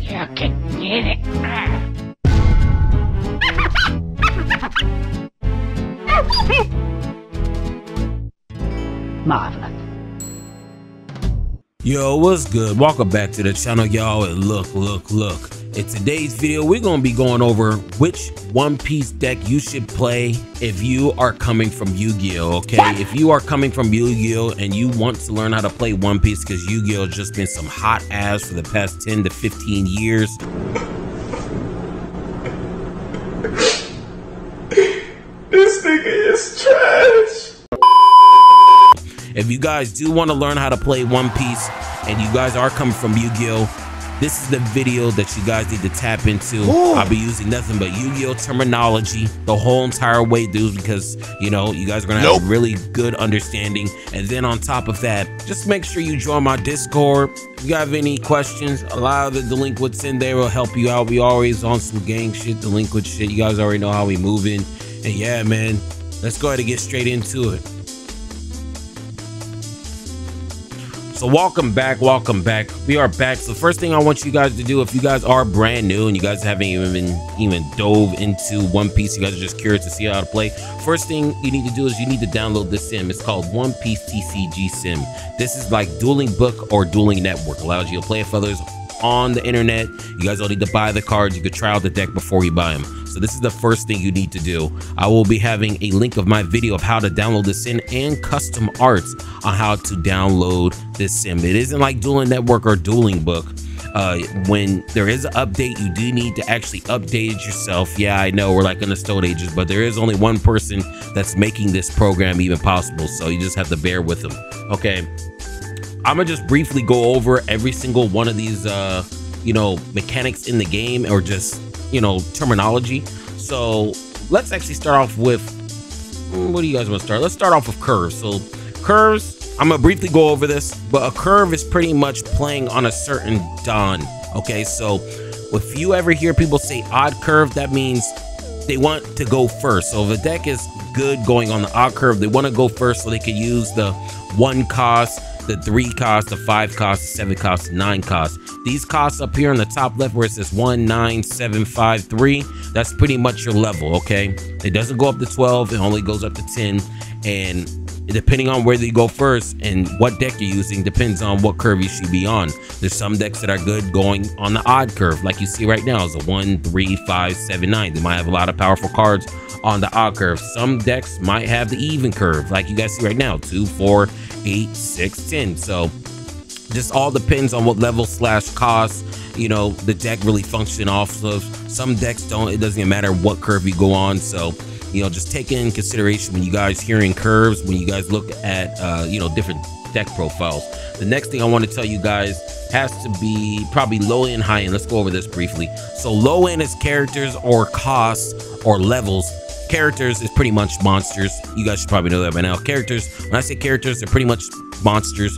You can get it. Marvelous. Yo, what's good? Welcome back to the channel, y'all. And look. In today's video, we're gonna be going over which One Piece deck you should play if you are coming from Yu-Gi-Oh! Okay, if you are coming from Yu-Gi-Oh! And you want to learn how to play One Piece, because Yu-Gi-Oh! Has just been some hot ass for the past 10 to 15 years. This nigga is trash. If you guys do want to learn how to play One Piece and you guys are coming from Yu-Gi-Oh! This is the video that you guys need to tap into. I'll be using nothing but Yu-Gi-Oh! Terminology the whole entire way, dudes, because, you know, you guys are going to have a really good understanding. And then on top of that, just make sure you join my Discord. If you have any questions, a lot of the delinquents in there will help you out. We always on some gang shit, delinquent shit. You guys already know how we moving. And yeah, man, let's go ahead and get straight into it. So welcome back. We are back. So first thing I want you guys to do, if you guys are brand new and you guys haven't even dove into One Piece, you guys are just curious to see how to play, first thing you need to do is you need to download this sim. It's called One Piece TCG Sim. This is like Dueling Book or Dueling Network. Allows you to play with others on the internet. You guys don't need to buy the cards. You could try out the deck before you buy them. So this is the first thing you need to do. I will be having a link of my video of how to download this sim and custom arts on how to download this sim. It isn't like Dueling Network or Dueling Book. When there is an update, you do need to actually update it yourself. Yeah, I know we're like in the Stone Ages, but there is only one person that's making this program even possible. So you just have to bear with them. Okay. I'm gonna just briefly go over every single one of these, you know, mechanics in the game, or just, you know, terminology. So let's actually start off with, what do you guys want to start? Let's start off with curves. So curves, I'm gonna briefly go over this, but a curve is pretty much playing on a certain dawn. Okay, so if you ever hear people say odd curve, that means they want to go first. So if a deck is good going on the odd curve, they want to go first so they can use the 1 cost, the 3 cost, the 5 cost, the 7 cost, 9 cost. These costs up here on the top left where it says 1, 9, 7, 5, 3, that's pretty much your level. Okay, it doesn't go up to 12, it only goes up to 10, and depending on where you go first and what deck you're using depends on what curve you should be on. There's some decks that are good going on the odd curve, like you see right now is a 1, 3, 5, 7, 9. They might have a lot of powerful cards on the odd curve. Some decks might have the even curve, like you guys see right now, 2, 4, 8, 6, 10. So just all depends on what level / cost, you know, the deck really function off of. Some decks don't, it doesn't even matter what curve you go on. So, you know, just take in consideration when you guys hearing curves, when you guys look at, you know, different deck profiles. The next thing I want to tell you guys has to be probably low end, high end. Let's go over this briefly. So low end is characters or costs or levels. Characters is pretty much monsters. You guys should probably know that by now. Characters, when I say characters, they're pretty much monsters.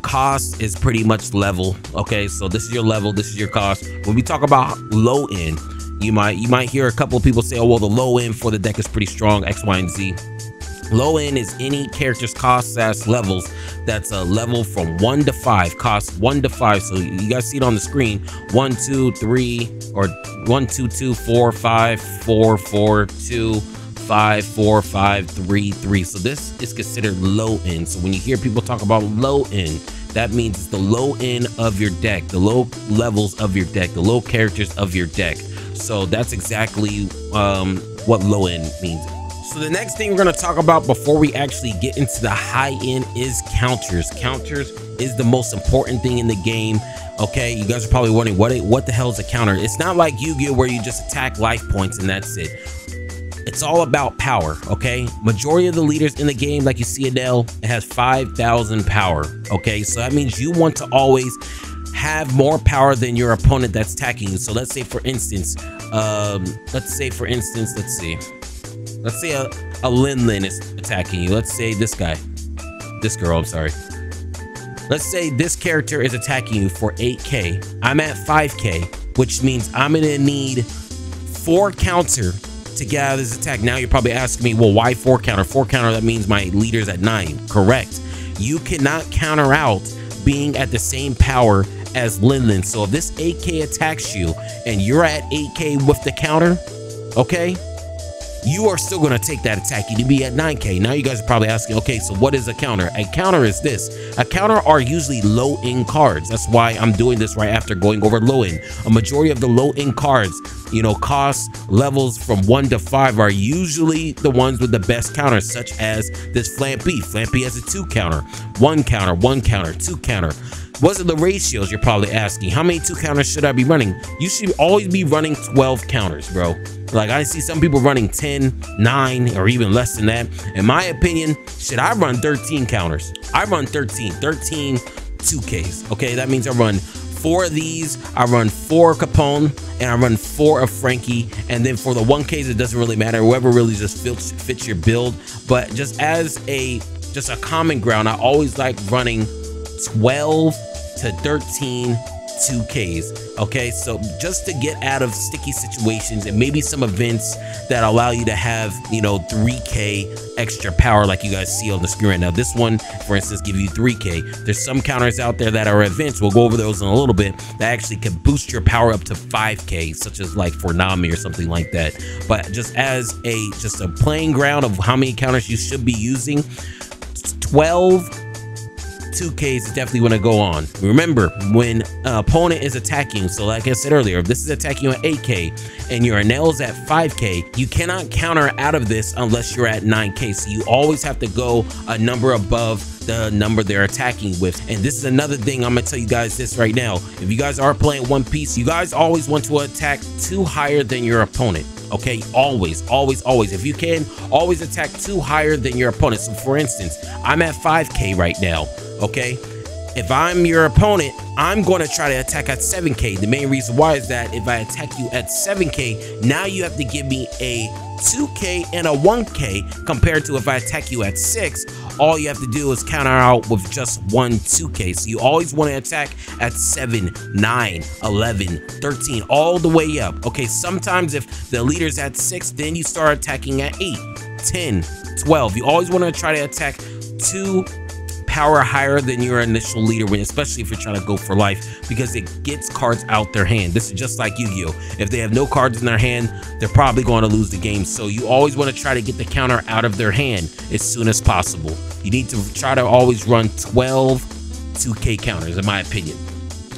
Cost is pretty much level. Okay, so this is your level, this is your cost. When we talk about low end, you might hear a couple of people say, oh well, the low end for the deck is pretty strong, X, Y, and Z. Low end is any character's cost / levels that's a level from 1 to 5, cost 1 to 5. So you guys see it on the screen, 1, 2, 3, or 1, 2, 2, 4, 5, 4, 4, 2, 5, 4, 5, 3, 3. So this is considered low end. So when you hear people talk about low end, that means it's the low end of your deck, the low levels of your deck, the low characters of your deck. So that's exactly what low end means. So the next thing we're going to talk about before we actually get into the high end is counters. Counters is the most important thing in the game. Okay, you guys are probably wondering what the hell is a counter? It's not like Yu-Gi-Oh! Where you just attack life points and that's it. It's all about power. Okay, majority of the leaders in the game, like you see Adele, it has 5,000 power. Okay, so that means you want to always have more power than your opponent that's attacking you. So let's say for instance, let's say a Lin Lin is attacking you. Let's say this girl, I'm sorry. Let's say this character is attacking you for 8k. I'm at 5k, which means I'm gonna need 4 counter to get out of this attack. Now you're probably asking me, well, why 4 counter? 4 counter, that means my leader's at 9. Correct. You cannot counter out being at the same power as Lin. So if this 8K attacks you and you're at 8K with the counter, okay, you are still going to take that attack. You need to be at 9K. Now you guys are probably asking, okay, so what is a counter? A counter is this. A counter are usually low-end cards. That's why I'm doing this right after going over low-end. A majority of the low-end cards, you know, cost levels from 1 to 5 are usually the ones with the best counters, such as this Flamp B. Flamp B has a 2 counter, 1 counter, 1 counter, 2 counter. What's the ratios, you're probably asking? How many 2 counters should I be running? You should always be running 12 counters, bro. Like, I see some people running 10, 9, or even less than that. In my opinion, should I run 13 counters? I run 13 2Ks, okay? That means I run 4 of these, I run 4 Capone, and I run 4 of Frankie. And then for the 1Ks, it doesn't really matter. Whoever really just fits your build. But just as a common ground, I always like running 12 to 13 2Ks, okay? So just to get out of sticky situations and maybe some events that allow you to have, you know, 3K extra power like you guys see on the screen right now. This one, for instance, give you 3K. There's some counters out there that are events, we'll go over those in a little bit, that actually can boost your power up to 5K, such as like for Nami or something like that. But just as a playing ground of how many counters you should be using, 12 2Ks is definitely going to go on. Remember, when an opponent is attacking, so like I said earlier, if this is attacking you at 8K and your nails at 5K, you cannot counter out of this unless you're at 9K. So you always have to go a number above the number they're attacking with. And this is another thing, I'm gonna tell you guys this right now. If you guys are playing One Piece, you guys always want to attack 2 higher than your opponent. Okay, always. If you can, always attack 2 higher than your opponent. So for instance, I'm at 5K right now. Okay, if I'm your opponent, I'm going to try to attack at 7K. The main reason why is that if I attack you at 7K, now you have to give me a 2K and a 1K, compared to if I attack you at 6, all you have to do is counter out with just 1 2K. So you always want to attack at 7, 9, 11, 13, all the way up. Okay, sometimes if the leader's at 6, then you start attacking at 8, 10, 12. You always want to try to attack 2 power higher than your initial leader, especially if you're trying to go for life, because it gets cards out their hand. This is just like Yu-Gi-Oh! If they have no cards in their hand, they're probably going to lose the game. So you always want to try to get the counter out of their hand as soon as possible. You need to try to always run 12 2K counters, in my opinion.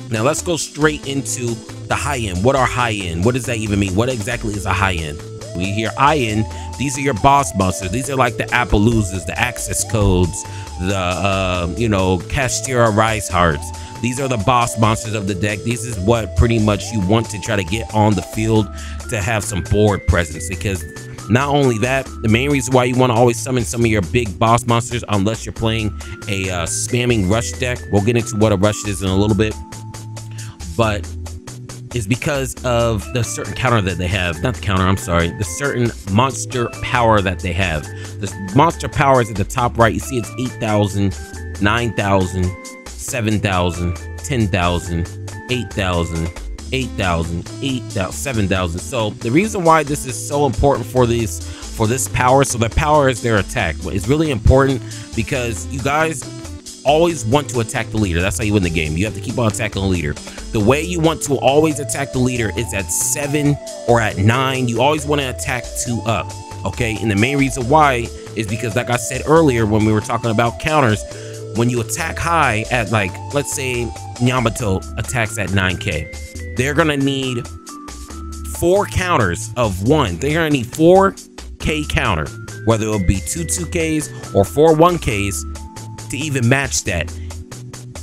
Now let's go straight into the high end. What are high end? What does that even mean? What exactly is a high end? We hear high end, these are your boss monsters. These are like the Appaloozas, the access codes, the you know, Castira Rise Hearts. These are the boss monsters of the deck. This is what pretty much you want to try to get on the field to have some board presence, because not only that, the main reason why you want to always summon some of your big boss monsters, unless you're playing a spamming rush deck, we'll get into what a rush is in a little bit, but is because of the certain counter that they have. Not the counter, I'm sorry. The certain monster power that they have. The monster power is at the top right. You see it's 8,000, 9,000, 7,000, 10,000, 8,000, 8,000, 8,000, 7,000. So the reason why this is so important for this power, so their power is their attack. But it's really important because you guys always want to attack the leader. That's how you win the game. You have to keep on attacking the leader. The way you want to always attack the leader is at 7 or at 9. You always want to attack 2 up, okay? And the main reason why is because, like I said earlier when we were talking about counters, when you attack high at, like, let's say Yamato attacks at 9K, they're gonna need 4 counters of 1. They're gonna need 4K counter, whether it'll be 2 2Ks or 4 1Ks to even match that.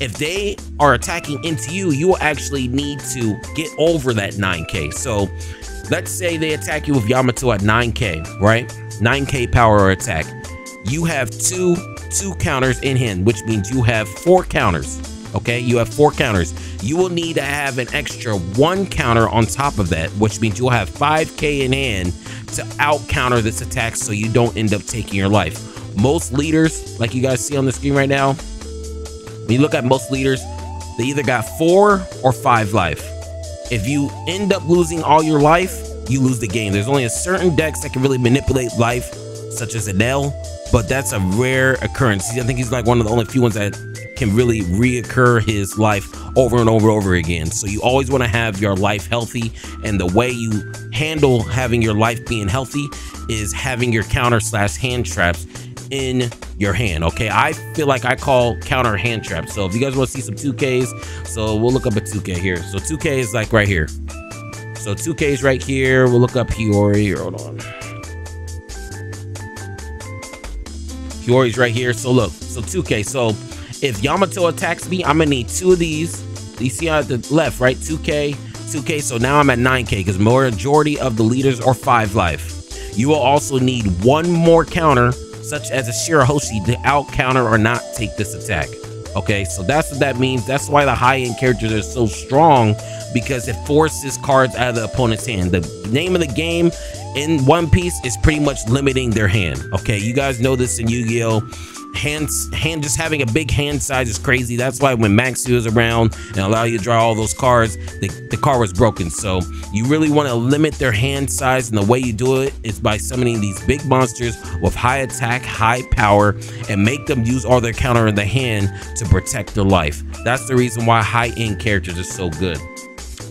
If they are attacking into you, you will actually need to get over that 9K. So let's say they attack you with Yamato at 9K, right? 9K power or attack. You have two counters in hand, which means you have 4 counters. Okay, you have 4 counters. You will need to have an extra 1 counter on top of that, which means you'll have 5K in hand to out counter this attack so you don't end up taking your life. Most leaders, like you guys see on the screen right now, when you look at most leaders, they either got 4 or 5 life. If you end up losing all your life, you lose the game. There's only a certain decks that can really manipulate life, such as Enel, but that's a rare occurrence. I think he's like one of the only few ones that can really reoccur his life over and over again. So you always want to have your life healthy, and the way you handle having your life being healthy is having your counter / hand traps in your hand. Okay, I feel like I call counter hand traps. So if you guys want to see some 2Ks, so we'll look up a 2K here. So 2K is like right here. So 2K is right here. We'll look up Hiyori. Hold on. Hiyori's right here. So look, so 2K. So if Yamato attacks me, I'm gonna need 2 of these. You see at the left, right? 2K, 2K. So now I'm at 9K because majority of the leaders are 5 life. You will also need 1 more counter, such as a Shirahoshi, to out counter or not take this attack. Okay, so that's what that means. That's why the high-end characters are so strong, because it forces cards out of the opponent's hand. The name of the game in One Piece is pretty much limiting their hand. Okay, you guys know this in Yu-Gi-Oh! Just having a big hand size is crazy. That's why when Maxu was around and allow you to draw all those cards, the card was broken. So you really want to limit their hand size, and the way you do it is by summoning these big monsters with high attack, high power, and make them use all their counter in the hand to protect their life. That's the reason why high-end characters are so good.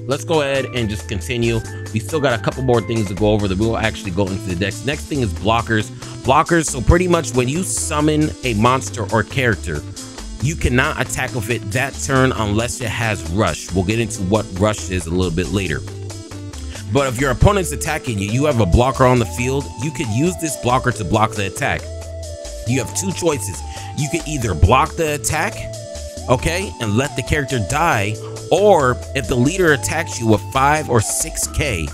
Let's go ahead and just continue. We still got a couple more things to go over that we'll actually go into the decks. Next thing is blockers. Blockers, so pretty much when you summon a monster or character, you cannot attack with it that turn unless it has rush. We'll get into what rush is a little bit later. But if your opponent's attacking you, you have a blocker on the field, you could use this blocker to block the attack. You have 2 choices. You could either block the attack, okay, and let the character die, or if the leader attacks you with 5 or 6K,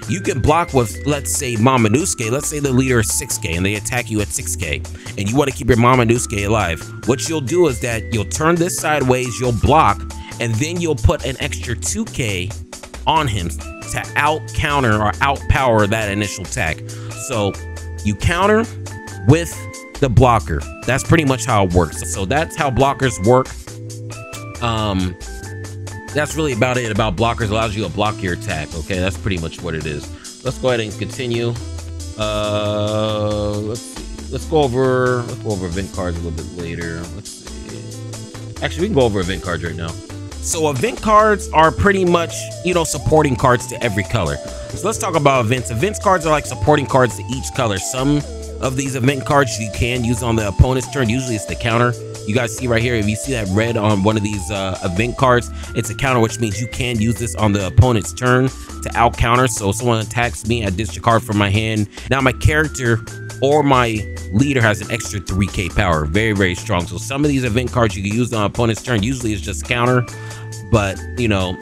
you can block with, let's say, Momonosuke. Let's say the leader is 6K and they attack you at 6K, and you want to keep your Momonosuke alive. What you'll do is that you'll turn this sideways, you'll block, and then you'll put an extra 2K on him to out counter or out power that initial attack. So you counter with the blocker. That's pretty much how it works. So that's how blockers work. That's really about it. About blockers, allows you to block your attack. Okay, that's pretty much what it is. Let's go ahead and continue. Let's see. Let's go over event cards a little bit later. Let's see. Actually, we can go over event cards right now. So event cards are pretty much, you know, supporting cards to every color. So let's talk about events. Events cards are like supporting cards to each color. Some of these event cards you can use on the opponent's turn. Usually it's the counter. You guys see right here, if you see that red on one of these event cards, it's a counter, which means you can use this on the opponent's turn to out counter. So if someone attacks me, I ditch a card from my hand. Now my character or my leader has an extra 3K power. Very, very strong. So some of these event cards you can use on opponent's turn. Usually it's just counter, but you know,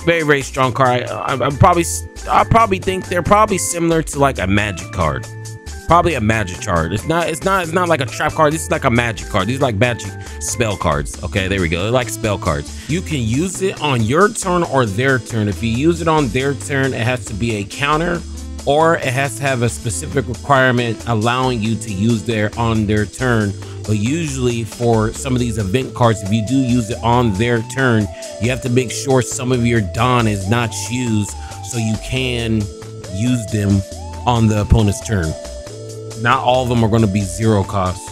very, very strong card. I probably think they're probably similar to like a magic card. Probably a magic card. It's not like a trap card. This is like a magic card. These are like magic spell cards. Okay, there we go. They're like spell cards. You can use it on your turn or their turn. If you use it on their turn, it has to be a counter, or it has to have a specific requirement allowing you to use on their turn. But usually for some of these event cards, if you do use it on their turn, you have to make sure some of your Don is not used, so you can use them on the opponent's turn. Not all of them are going to be 0 cost.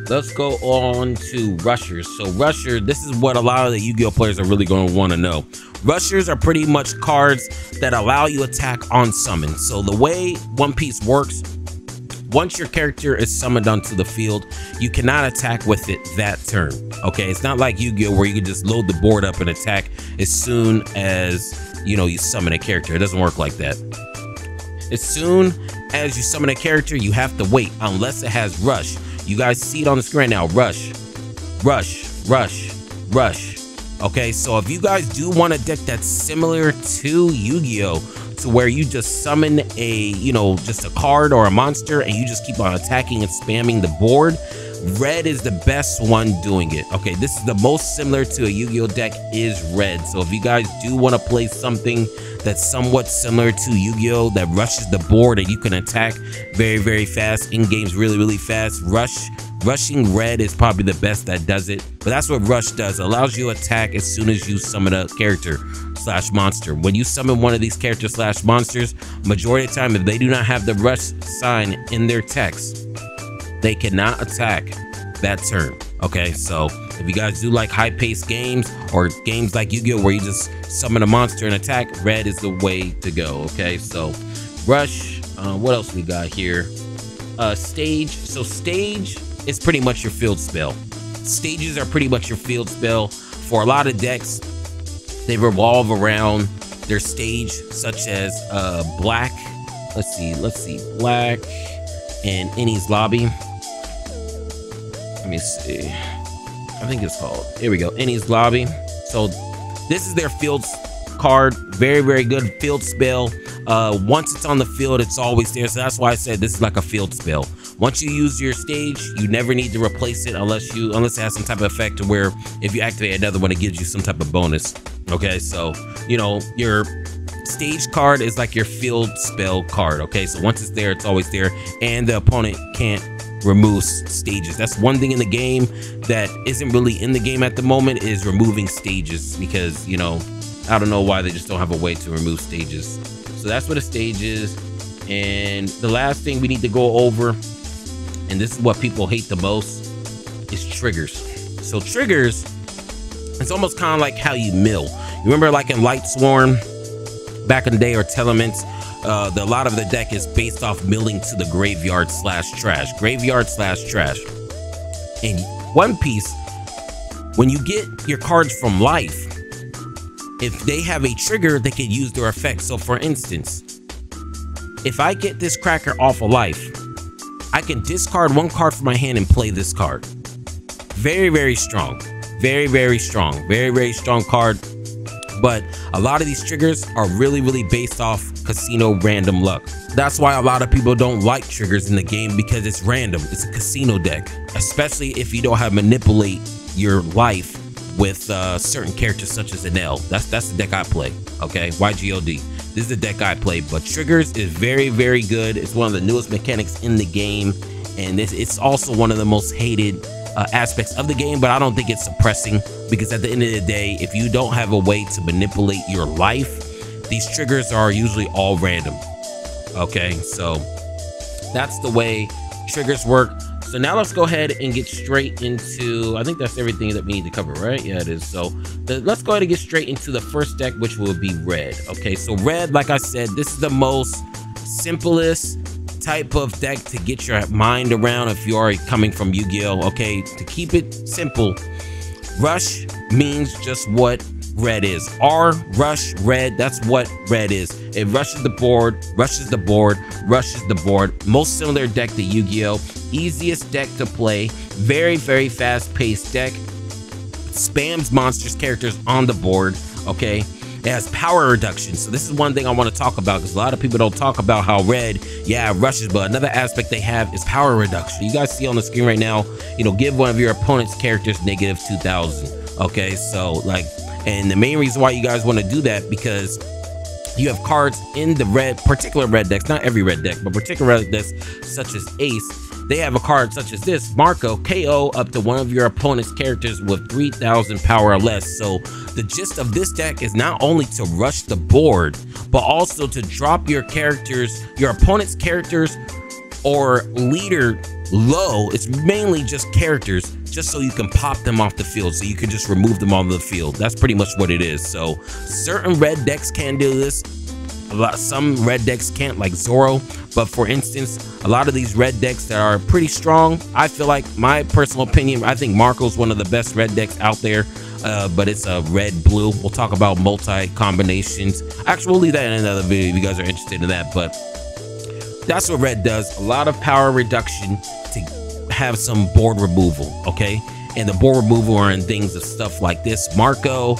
Let's go on to rushers. So rusher, this is what a lot of the Yu-Gi-Oh players are really going to want to know. Rushers are pretty much cards that allow you attack on summon. So the way One Piece works, once your character is summoned onto the field, you cannot attack with it that turn. Okay, it's not like Yu-Gi-Oh where you can just load the board up and attack as soon as, you know, you summon a character. It doesn't work like that. As soon as you summon a character, you have to wait unless it has rush. You guys see it on the screen now. Rush, rush, rush, rush. Okay, so if you guys do want a deck that's similar to Yu-Gi-Oh, to where you just summon a, you know, just a card or a monster and you just keep on attacking and spamming the board, red is the best one doing it. Okay, this is the most similar to a Yu-Gi-Oh deck is red. So if you guys do want to play something that's somewhat similar to Yu-Gi-Oh that rushes the board and you can attack very, very fast in games, really, really fast, rushing red is probably the best that does it. But that's what rush does. It allows you to attack as soon as you summon a character / monster. When you summon one of these characters / monsters, majority of the time, if they do not have the rush sign in their text, they cannot attack that turn. Okay, so if you guys do like high-paced games or games like Yu-Gi-Oh where you just summon a monster and attack, red is the way to go. Okay, so rush. What else we got here? Stage. So stage is pretty much your field spell. Stages are pretty much your field spell. For a lot of decks, they revolve around their stage, such as black. Let's see, black and Enies Lobby. Let me see. I think it's called, here we go, Enies Lobby. So this is their field card. Very, very good field spell. Once it's on the field, it's always there. So that's why I said this is like a field spell. Once you use your stage, you never need to replace it unless it has some type of effect to where if you activate another one, it gives you some type of bonus. Okay, so you know your stage card is like your field spell card. Okay, so once it's there, it's always there, and the opponent can't remove stages. That's one thing in the game that isn't really in the game at the moment, is removing stages, because you know, I don't know why they just don't have a way to remove stages. So that's what a stage is. And the last thing we need to go over, and this is what people hate the most, is triggers. So triggers, it's almost kind of like how you mill. You remember like in Light Swarm back in the day, or Telements, a lot of the deck is based off milling to the graveyard slash trash. Graveyard slash trash. In One Piece, when you get your cards from life, if they have a trigger, they can use their effect. So for instance, if I get this cracker off of life, I can discard one card from my hand and play this card. Very, very strong. Very, very strong. Very, very strong card. But a lot of these triggers are really, really based off casino random luck. That's why a lot of people don't like triggers in the game, because it's random. It's a casino deck, especially if you don't have manipulate your life with certain characters such as Enel. That's the deck I play. Okay, YGOD. This is the deck I play. But triggers is very, very good. It's one of the newest mechanics in the game, and it's also one of the most hated aspects of the game. But I don't think it's suppressing, because at the end of the day, if you don't have a way to manipulate your life, these triggers are usually all random. Okay, so that's the way triggers work. So now let's go ahead and get straight into, I think that's everything that we need to cover, right? Yeah, it is. So let's go ahead and get straight into the first deck, which will be red. Okay, so red, like I said, this is the most simplest type of deck to get your mind around if you are coming from Yu-Gi-Oh. Okay, to keep it simple, rush means just what red is. R, rush, red, that's what red is. It rushes the board, rushes the board, rushes the board. Most similar deck to Yu-Gi-Oh. Easiest deck to play. Very, very fast-paced deck. Spams monsters characters on the board. Okay, it has power reduction. So this is one thing I want to talk about, because a lot of people don't talk about how red, yeah, rushes, but another aspect they have is power reduction. You guys see on the screen right now, you know, give one of your opponent's characters negative 2,000. Okay, so like, and the main reason why you guys want to do that, because you have cards in the particular red decks, not every red deck, but particular red decks such as Ace. They have a card such as this, Marco, KO up to one of your opponent's characters with 3,000 power or less. So the gist of this deck is not only to rush the board, but also to drop your characters, your opponent's characters or leader low. It's mainly just characters, just so you can pop them off the field, so you can just remove them on the field. That's pretty much what it is. So certain red decks can do this. Some red decks can't, like Zoro. But for instance, a lot of these red decks that are pretty strong, I feel like, my personal opinion, I think Marco's one of the best red decks out there. But it's a red-blue. We'll talk about multi-combinations. Actually, we'll leave that in another video if you guys are interested in that. But that's what red does. A lot of power reduction to have some board removal, okay? And the board removal are in things of stuff like this. Marco,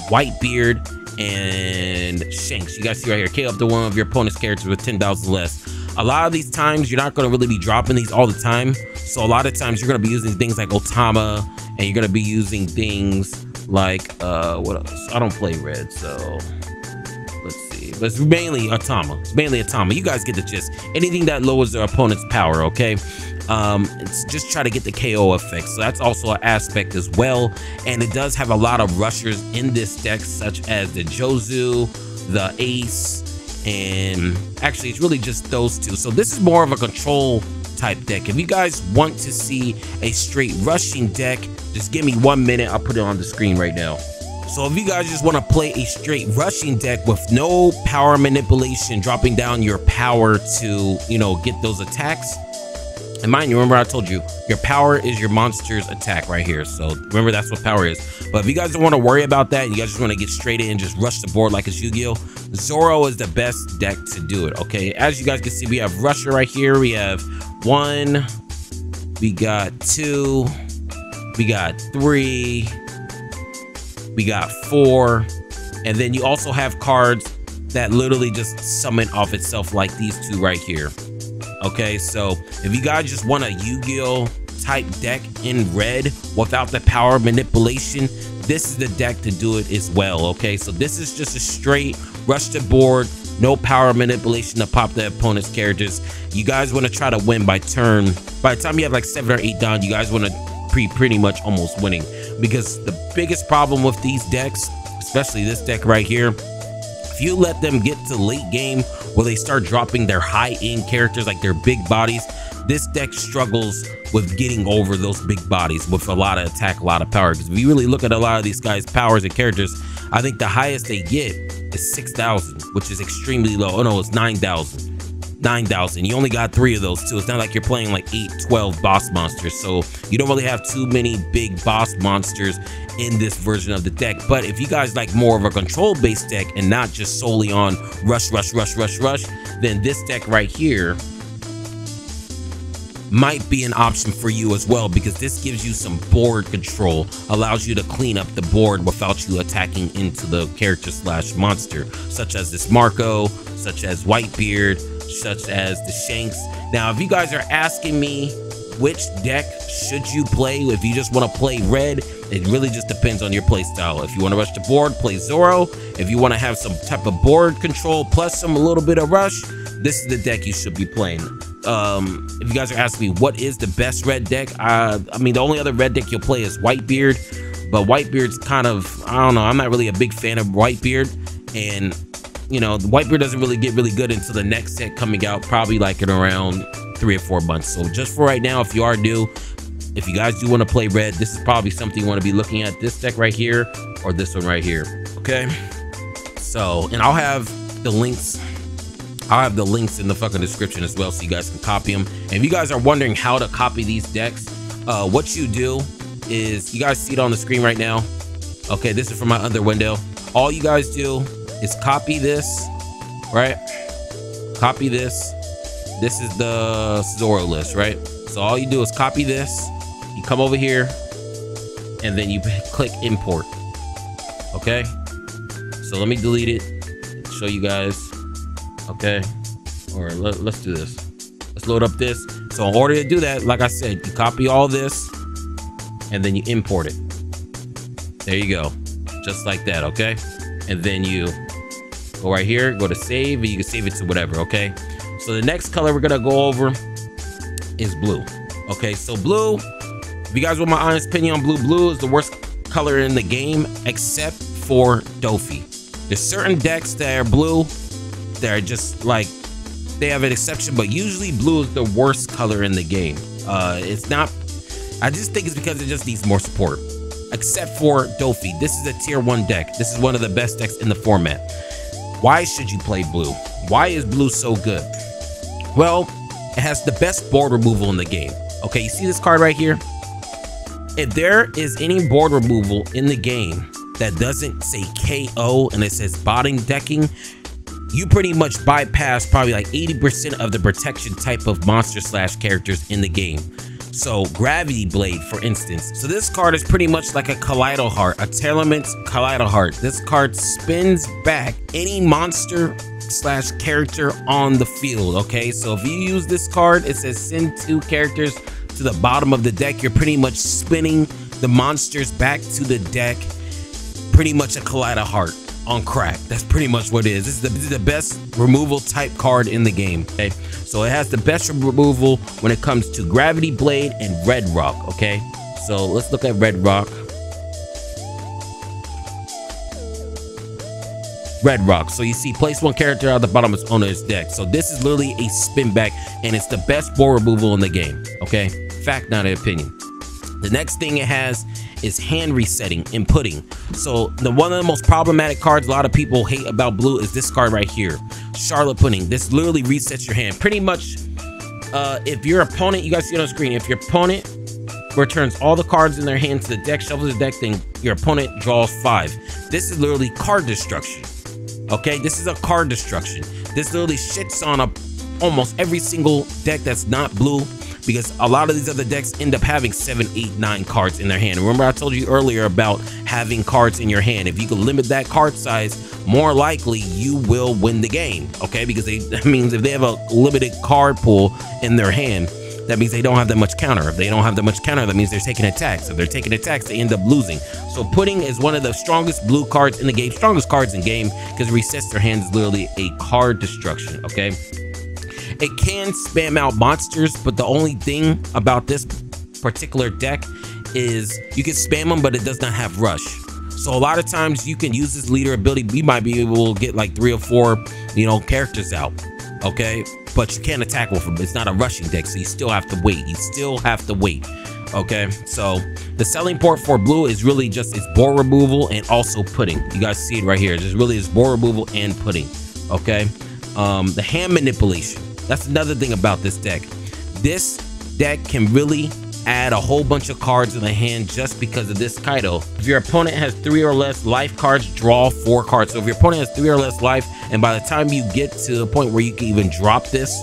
Whitebeard, and Shanks. You guys see right here, KO up to one of your opponent's characters with 10,000 less. A lot of these times, you're not going to really be dropping these all the time. So a lot of times, you're going to be using things like Otama, and you're going to be using things like, what else? I don't play red, so let's see. But it's mainly Otama. It's mainly Otama. You guys get the gist. Anything that lowers their opponent's power, okay? It's just try to get the KO effect. So that's also an aspect as well. And it does have a lot of rushers in this deck, such as the Jozu, the Ace, and actually it's really just those two. So this is more of a control type deck. If you guys want to see a straight rushing deck, just give me 1 minute. I'll put it on the screen right now. So if you guys just want to play a straight rushing deck with no power manipulation, dropping down your power to, you know, get those attacks. And mind you, remember I told you, your power is your monster's attack right here. So remember, that's what power is. But if you guys don't want to worry about that, you guys just want to get straight in and just rush the board like it's Yu-Gi-Oh! Zoro is the best deck to do it, okay? As you guys can see, we have Rusher right here. We have 1, we got 2, we got 3, we got 4, and then you also have cards that literally just summon off itself like these two right here. Okay, so if you guys just want a Yu-Gi-Oh! Type deck in red without the power manipulation, this is the deck to do it as well. Okay, so this is just a straight rush the board, no power manipulation to pop the opponent's characters. You guys want to try to win by turn. By the time you have like 7 or 8 down, you guys want to pretty much almost winning, because the biggest problem with these decks, especially this deck right here, if you let them get to late game where they start dropping their high-end characters, like their big bodies, this deck struggles with getting over those big bodies with a lot of attack, a lot of power. Because if you really look at a lot of these guys' powers and characters, I think the highest they get is 6,000, which is extremely low. Oh no, it's 9,000. 9,000. You only got 3 of those too. It's not like you're playing like 8, 12 boss monsters. So you don't really have too many big boss monsters in this version of the deck. But if you guys like more of a control based deck and not just solely on rush, then this deck right here might be an option for you as well, because this gives you some board control, allows you to clean up the board without you attacking into the character slash monster, such as this Marco, such as Whitebeard, such as the Shanks. Now, if you guys are asking me which deck should you play, if you just want to play red, it really just depends on your play style. If you want to rush the board, play Zoro. If you want to have some type of board control plus a little bit of rush, this is the deck you should be playing. If you guys are asking me what is the best red deck, I mean, the only other red deck you'll play is Whitebeard, but Whitebeard's kind of, I don't know, I'm not really a big fan of Whitebeard, and you know, the Whitebeard doesn't really get really good until the next set coming out, probably like in around 3 or 4 months. So just for right now, if you are new, if you guys do want to play red, this is probably something you want to be looking at, this deck right here or this one right here. Okay, so, and I'll have the links in the fucking description as well, so you guys can copy them. And if you guys are wondering how to copy these decks, what you do is, you guys see it on the screen right now. Okay, this is from my other window. All you guys do is copy this, right? Copy this. This is the Zoro list, right? So all you do is copy this, you come over here, and then you click import. Okay, so let me delete it, show you guys. Okay, or let's do this. Let's load up this. So in order to do that, like I said, you copy all this and then you import it. There you go, just like that. Okay, and then you go right here, go to save, and you can save it to whatever. Okay, so the next color we're gonna go over is blue. Okay, so blue, if you guys want my honest opinion on blue is the worst color in the game except for Dofi. There's certain decks that are blue, they're just like, they have an exception, but usually blue is the worst color in the game. It's not, I just think it's because it just needs more support. Except for Dofi, this is a tier 1 deck. This is one of the best decks in the format. Why should you play blue? Why is blue so good? Well, it has the best board removal in the game. Okay, you see this card right here? If there is any board removal in the game that doesn't say KO and it says bottom decking, you pretty much bypass probably like 80% of the protection type of monster slash characters in the game. So Gravity Blade, for instance. So this card is pretty much like a Kaleido Heart, a Telements Kaleido Heart. This card spins back any monster slash character on the field. Okay, so if you use this card, it says send 2 characters to the bottom of the deck. You're pretty much spinning the monsters back to the deck. Pretty much a Kaleido Heart on crack. That's pretty much what it is. This is the best removal type card in the game. Okay, so it has the best removal when it comes to Gravity Blade and Red Rock. Okay, so let's look at Red Rock. Red Rock. So you see, place one character at the bottom of its owner's deck. So this is literally a spin back, and it's the best board removal in the game. Okay, fact, not an opinion. The next thing it has is hand resetting and putting. So one of the most problematic cards a lot of people hate about blue is this card right here, Charlotte Pudding. This literally resets your hand. Pretty much, if your opponent, you guys see it on screen, if your opponent returns all the cards in their hand to the deck, shuffles the deck, then your opponent draws 5. This is literally card destruction. Okay, this is a card destruction. This literally shits on almost every single deck that's not blue, because a lot of these other decks end up having 7, 8, 9 cards in their hand. Remember I told you earlier about having cards in your hand. If you can limit that card size, more likely you will win the game. Okay, because that means if they have a limited card pool in their hand, that means they don't have that much counter. If they don't have that much counter, that means they're taking attacks. If they're taking attacks, they end up losing. So Pudding is one of the strongest blue cards in the game, strongest cards in game, because it resets their hands. Is literally a card destruction. Okay, it can spam out monsters, but the only thing about this particular deck is you can spam them, but it does not have rush. So a lot of times you can use this leader ability. We might be able to get like 3 or 4, characters out. Okay, but you can't attack with them. It's not a rushing deck, so you still have to wait. Okay, so the selling point for blue is really just its board removal and also Pudding. You guys see it right here. Just really is board removal and Pudding. Okay, the hand manipulation, that's another thing about this deck. This deck can really add a whole bunch of cards in the hand just because of this Kaido. If your opponent has 3 or less life cards, draw 4 cards. So if your opponent has 3 or less life, and by the time you get to the point where you can even drop this,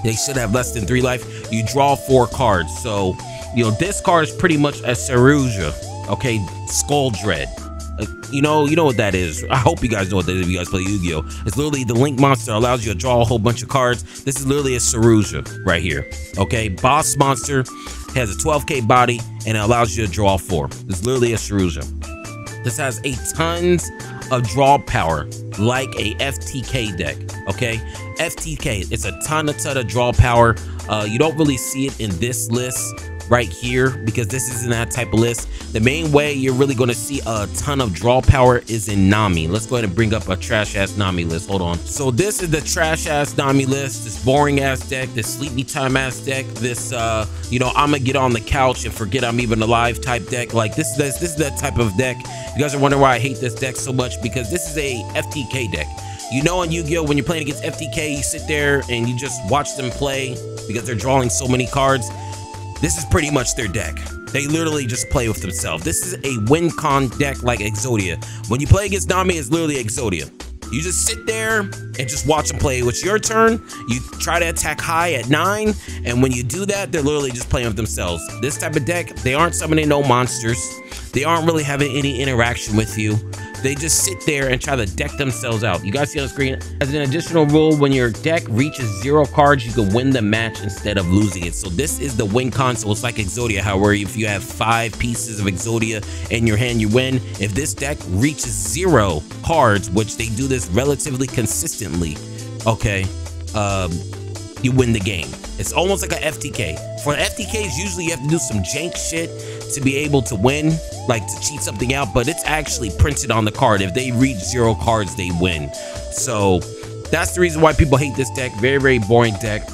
they should have less than 3 life, you draw 4 cards. So this card is pretty much a Saruja. Okay, Skull Dread. You know what that is. I hope you guys know what that is if you guys play Yu-Gi-Oh! It's literally the Link monster, allows you to draw a whole bunch of cards. This is literally a Saruja right here. Okay, Boss Monster has a 12k body and it allows you to draw 4. It's literally a Saruja. This has a tons of draw power like a FTK deck. Okay, FTK, it's a ton of draw power. You don't really see it in this list right here because this isn't that type of list. The main way you're really going to see a ton of draw power is in Nami. Let's go ahead and bring up a trash ass Nami list. Hold on. So this is the trash ass Nami list. This boring ass deck, this sleepy time ass deck, this I'm gonna get on the couch and forget I'm even alive type deck. Like this is that type of deck. You guys are wondering why I hate this deck so much, because this is a FTK deck. In Yu-Gi-Oh, when you're playing against FTK, you sit there and you just watch them play because they're drawing so many cards. This is pretty much their deck. They literally just play with themselves. This is a win con deck like Exodia. When you play against Nami, it's literally Exodia. You just sit there and just watch them play. It's your turn. You try to attack high at 9, and when you do that, they're literally just playing with themselves. This type of deck, they aren't summoning no monsters. They aren't really having any interaction with you. They just sit there and try to deck themselves out. You guys see on the screen, as an additional rule, when your deck reaches 0 cards, you can win the match instead of losing it. So this is the win console. It's like Exodia, however, if you have 5 pieces of Exodia in your hand, you win. If this deck reaches 0 cards, which they do this relatively consistently, okay, you win the game. It's almost like an FTK. For FTKs, usually you have to do some jank shit to be able to win, like to cheat something out, but it's actually printed on the card. If they reach 0 cards, they win. So that's the reason why people hate this deck. Very, very boring deck.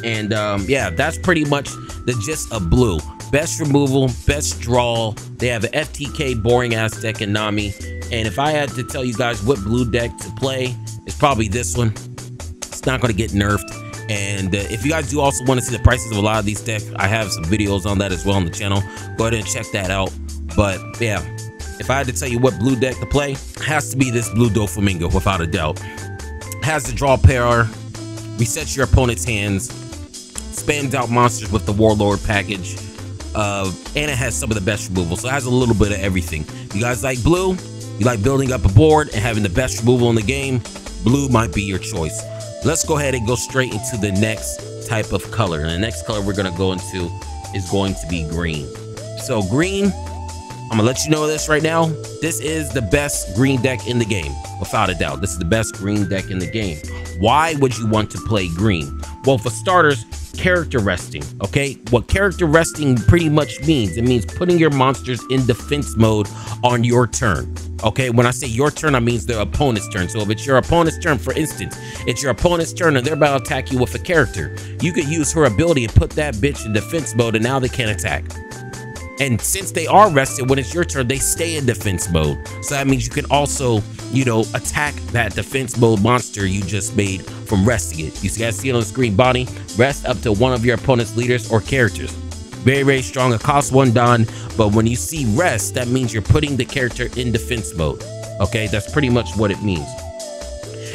And yeah, that's pretty much the gist of blue. Best removal, best draw. They have an FTK boring ass deck in Nami. And if I had to tell you guys what blue deck to play, it's probably this one. It's not going to get nerfed. And if you guys do also want to see the prices of a lot of these decks, I have some videos on that as well on the channel. Go ahead and check that out. But yeah, if I had to tell you what blue deck to play, it has to be this blue Doflamingo without a doubt. It has the draw power, resets your opponent's hands, spams out monsters with the Warlord package, and it has some of the best removal. So it has a little bit of everything. You guys like blue? You like building up a board and having the best removal in the game? Blue might be your choice. Let's go ahead and go straight into the next type of color. And the next color we're going to go into is going to be green. So green, I'm going to let you know this right now. This is the best green deck in the game, without a doubt. This is the best green deck in the game. Why would you want to play green? Well, for starters, character resting. Okay, what character resting pretty much means, it means putting your monsters in defense mode on your turn. Okay, when I say your turn, I means the opponent's turn. So if it's your opponent's turn, for instance, it's your opponent's turn and they're about to attack you with a character, you could use her ability and put that bitch in defense mode, and now they can't attack. And since they are rested, when it's your turn, they stay in defense mode. So that means you can also, you know, attack that defense mode monster you just made from resting it. You guys see it on the screen, Bonnie. Rest up to one of your opponent's leaders or characters. Very, very strong. It costs 1 Don, but when you see rest, that means you're putting the character in defense mode. Okay, that's pretty much what it means.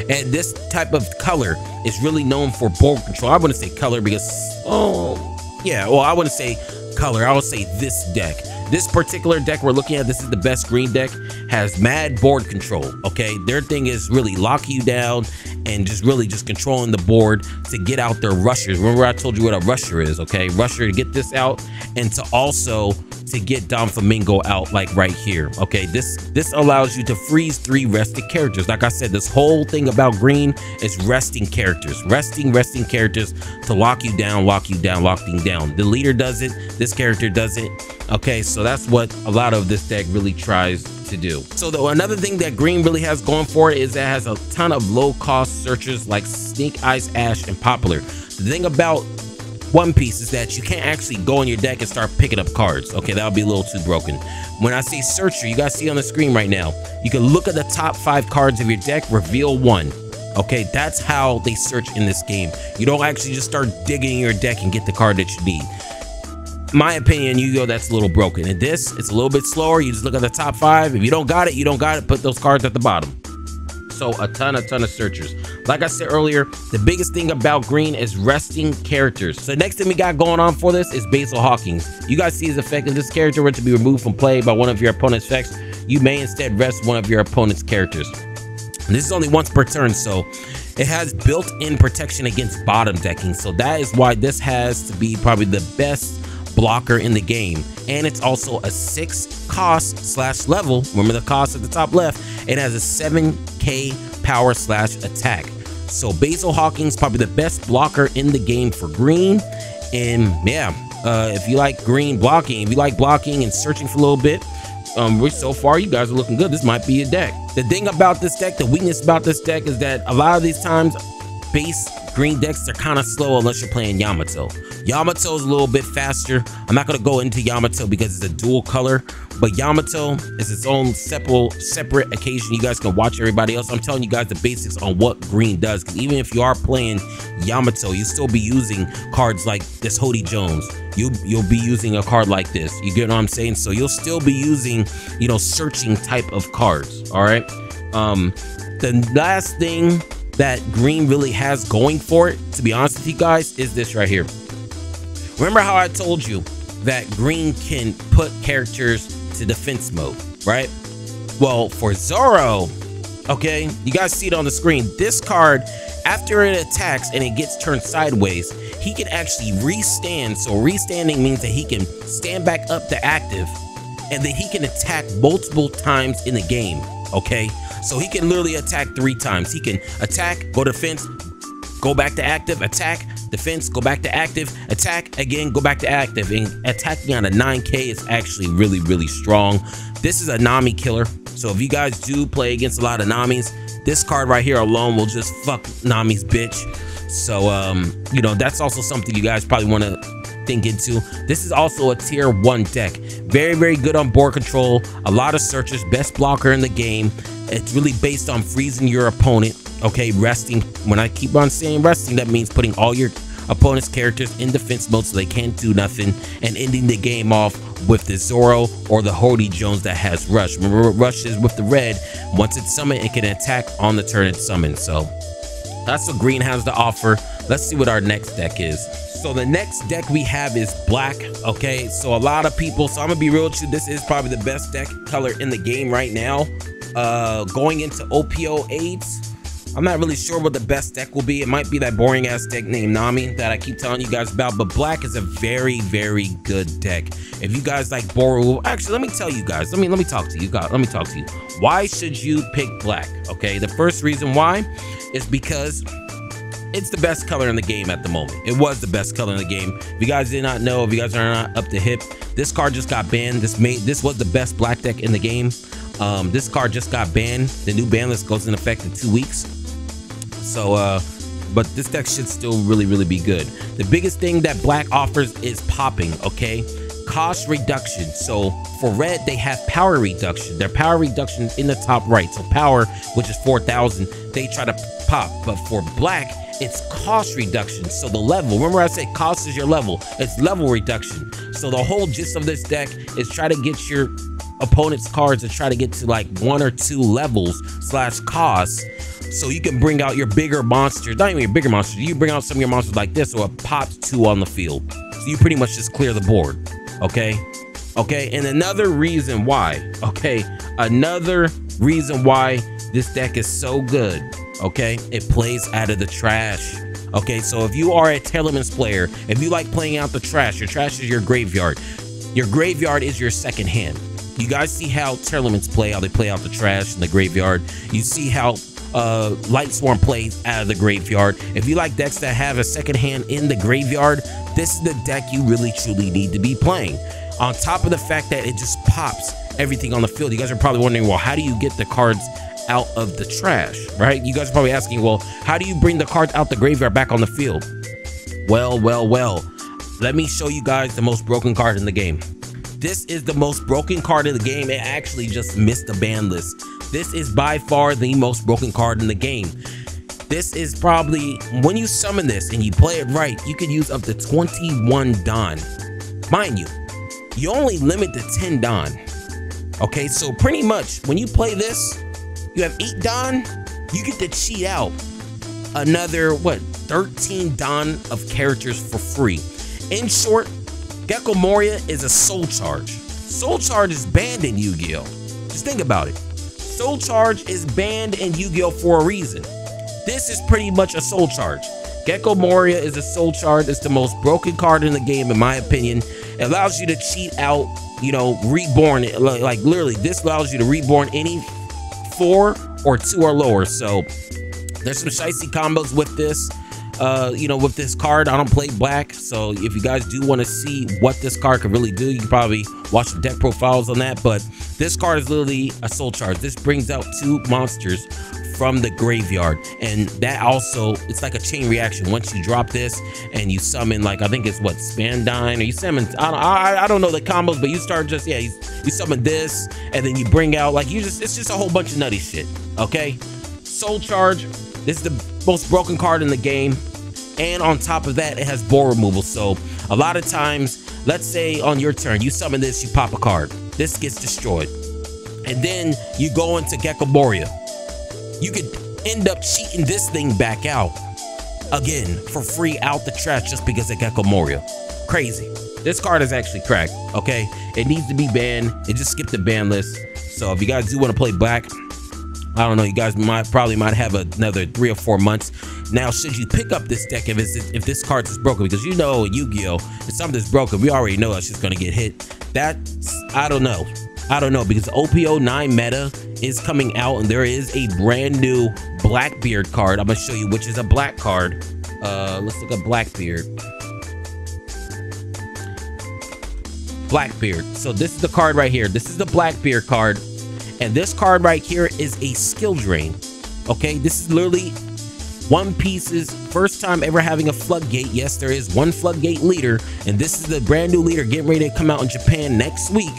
And this type of color is really known for board control. I wouldn't say color because, oh, yeah, well, I wouldn't say color. I would say this deck. This particular deck we're looking at, this is the best green deck, has mad board control. Okay, their thing is really lock you down and just really just controlling the board to get out their rushers. Remember I told you what a rusher is, okay? Rusher to get this out, and to also to get Doflamingo out, like right here. Okay, this allows you to freeze 3 rested characters. Like I said, this whole thing about green is resting characters, resting characters to lock you down, locking down. The leader does it, this character does it. Okay, so that's what a lot of this deck really tries to do. So another thing that green really has going for it is that it has a ton of low cost searchers like Snake Eyes, Ash, and Popular. The thing about One Piece is that you can't actually go in your deck and start picking up cards. Okay, that would be a little too broken. When I say searcher, you guys see on the screen right now, you can look at the top 5 cards of your deck, reveal 1. Okay, that's how they search in this game. You don't actually just start digging in your deck and get the card that you need. My opinion, Yu-Gi-Oh, that's a little broken. And this, it's a little bit slower. You just look at the top 5. If you don't got it, you don't got it. Put those cards at the bottom. So a ton of searchers. Like I said earlier, the biggest thing about green is resting characters. So the next thing we got going on for this is Basil Hawkins. You guys see his effect. If this character were to be removed from play by one of your opponent's effects, you may instead rest one of your opponent's characters. And this is only once per turn, so it has built-in protection against bottom decking. So that is why this has to be probably the best blocker in the game. And it's also a 6 cost / level. Remember the cost at the top left. It has a 7k power / attack. So Basil Hawkins probably the best blocker in the game for green. And yeah, if you like green blocking, if you like blocking and searching for a little bit, so far you guys are looking good. This might be a deck. The thing about this deck, the weakness about this deck is that a lot of these times base green decks are kind of slow unless you're playing Yamato. Yamato is a little bit faster. I'm not going to go into Yamato because it's a dual color, but Yamato is its own separate occasion. You guys can watch everybody else. I'm telling you guys the basics on what green does, because even if you are playing Yamato, you still be using cards like this Hody Jones. You'll be using a card like this. You get what I'm saying? So you'll still be using, you know, searching type of cards. All right. The last thing that green really has going for it, to be honest with you guys, is this right here. Remember how I told you that green can put characters to defense mode, right? Well, for Zoro, okay, you guys see it on the screen. This card, after it attacks and it gets turned sideways, he can actually restand. So restanding means that he can stand back up to active, and then he can attack multiple times in the game, okay? So he can literally attack 3 times. He can attack, go defense, go back to active, attack, defense, go back to active, attack, again, go back to active. And attacking on a 9k is actually really, really strong. This is a Nami killer. So if you guys do play against a lot of Namis, this card right here alone will just fuck Nami's bitch. So, you know, that's also something you guys probably want to think into. This is also a tier 1 deck. Very, very good on board control. A lot of searchers, best blocker in the game. It's really based on freezing your opponent. Okay, resting. When I keep on saying resting, that means putting all your opponent's characters in defense mode so they can't do nothing, and ending the game off with the Zoro or the Hody Jones that has rush. Remember, rush is with the red. Once it's summoned, it can attack on the turn it's summoned. So that's what green has to offer. Let's see what our next deck is. So the next deck we have is black. Okay, so a lot of people, so I'm gonna be real with you, this is probably the best deck color in the game right now. Going into OPO8, I'm not really sure what the best deck will be. It might be that boring ass deck named Nami that I keep telling you guys about, but black is a very, very good deck. If you guys like Boru, actually, let me tell you guys, let me talk to you guys. Let me talk to you. Why should you pick black? Okay, the first reason why is because it's the best color in the game at the moment. It was the best color in the game. If you guys did not know, if you guys are not up to hip, this card just got banned. This was the best black deck in the game. This card just got banned. The new ban list goes in effect in 2 weeks. So, but this deck should still really be good. The biggest thing that black offers is popping, okay? Cost reduction. So for red, they have power reduction. Their power reduction in the top right. So power, which is 4,000, they try to pop. But for black, it's cost reduction. So the level, remember I said cost is your level. It's level reduction. So the whole gist of this deck is try to get your opponent's cards to try to get to like 1 or 2 levels / cost. So you can bring out your bigger monsters, not even your bigger monsters. You bring out some of your monsters like this, or it pops 2 on the field. So you pretty much just clear the board. Okay. And another reason why, another reason why this deck is so good, it plays out of the trash. So if you are a Telements player, if you like playing out the trash, your trash is your graveyard. Your graveyard is your second hand. You guys see how Telements play, how they play out the trash in the graveyard. You see how Lightsworn plays out of the graveyard. If you like decks that have a second hand in the graveyard, this is the deck you really truly need to be playing. On top of the fact that it just pops everything on the field. You guys are probably wondering, well, how do you get the cards out of the trash, right? You guys are probably asking, well, how do you bring the cards out the graveyard back on the field? Well, let me show you guys the most broken card in the game. This is the most broken card in the game. It actually just missed the ban list. This is by far the most broken card in the game. This is probably, when you summon this and you play it right, you can use up to 21 Don. Mind you, you only limit to 10 Don. So pretty much when you play this, you have 8 Don, you get to cheat out another, 13 Don of characters for free. In short, Gecko Moria is a Soul Charge. Soul Charge is banned in Yu-Gi-Oh! Just think about it. Soul Charge is banned in Yu-Gi-Oh! For a reason. This is pretty much a Soul Charge. Gecko Moria is a Soul Charge. It's the most broken card in the game, in my opinion. It allows you to cheat out, reborn. Like literally, this allows you to reborn any 4 or 2 or lower. So there's some shicey combos with this. With this card. I don't play black, so if you guys do want to see what this card can really do, you can probably watch the deck profiles on that. But this card is literally a Soul Charge. This brings out 2 monsters from the graveyard, and that also, it's like a chain reaction. Once you drop this and you summon, like, I think it's Spandine, or you summon, I don't know the combos, but you start just, you summon this, and then you bring out, like, it's just a whole bunch of nutty shit. Soul Charge, this is the most broken card in the game. And on top of that, it has board removal. So a lot of times, let's say on your turn, you summon this, you pop a card. This gets destroyed. And then you go into Gecko Moria. You could end up cheating this thing back out again for free out the trash just because of Gecko Moria. Crazy. This card is actually cracked, It needs to be banned. It just skipped the ban list. So if you guys do want to play black, I don't know, you guys might have another 3 or 4 months. Now, should you pick up this deck if this card is broken? Because Yu-Gi-Oh! If something's broken, we already know it's just going to get hit. I don't know. Because OP09 meta is coming out, and there is a brand new Blackbeard card. I'm going to show you, which is a black card. Let's look at Blackbeard. Blackbeard. So this is the card right here. This is the Blackbeard card. And this card right here is a skill drain. This is literally One Piece's first time ever having a floodgate. Yes, there is one floodgate leader, and this is the brand new leader getting ready to come out in Japan next week.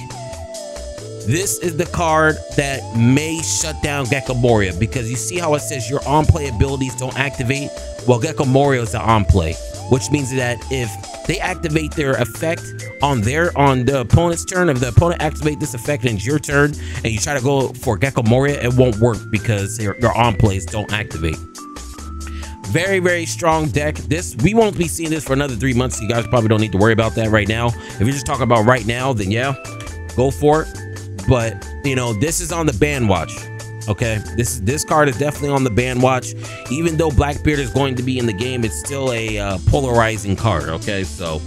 This is the card that may shut down Gecko Moria, because you see how it says your on-play abilities don't activate? Well, Gecko Moria is the on-play, which means that if they activate their effect on the opponent's turn, if the opponent activates this effect and it's your turn, and you try to go for Gecko Moria, it won't work because your on-plays don't activate. Very strong deck. We won't be seeing this for another 3 months, so you guys probably don't need to worry about that right now. If you're just talking about right now, then yeah, go for it. But this is on the ban watch. This card is definitely on the ban watch. Even though Blackbeard is going to be in the game, it's still a polarizing card. So,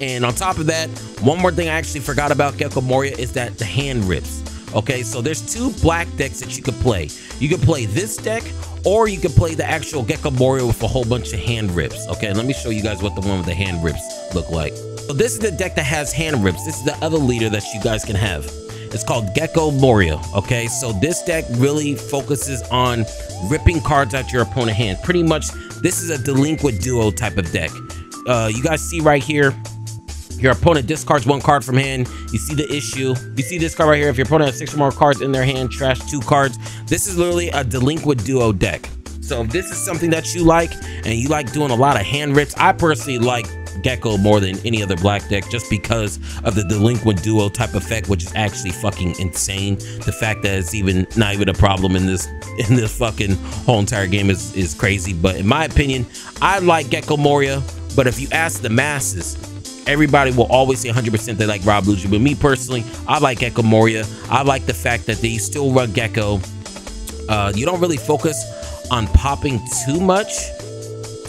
and on top of that, one more thing I actually forgot about Gecko Moria is that the hand rips. So there's 2 black decks that you could play. You could play this deck, or you could play the actual Gecko Moria with a whole bunch of hand rips. Let me show you guys what the one with the hand rips look like. So this is the deck that has hand rips. This is the other leader that you guys can have. It's called Gecko Moria. Okay, so this deck really focuses on ripping cards out your opponent's hand. Pretty much, this is a Delinquent Duo type of deck. You guys see right here, your opponent discards 1 card from hand. You see the issue. You see this card right here. If your opponent has 6 or more cards in their hand, trash 2 cards. This is literally a Delinquent Duo deck. So if this is something that you like and you like doing a lot of hand rips, I personally like Gecko more than any other black deck just because of the Delinquent Duo type effect, which is actually fucking insane. The fact that it's not even a problem in this fucking whole entire game is crazy. But in my opinion, I like Gecko Moria. But if you ask the masses, everybody will always say 100% they like Rob Lucci. But me personally, I like Gecko Moria. I like the fact that they still run Gecko. You don't really focus on popping too much.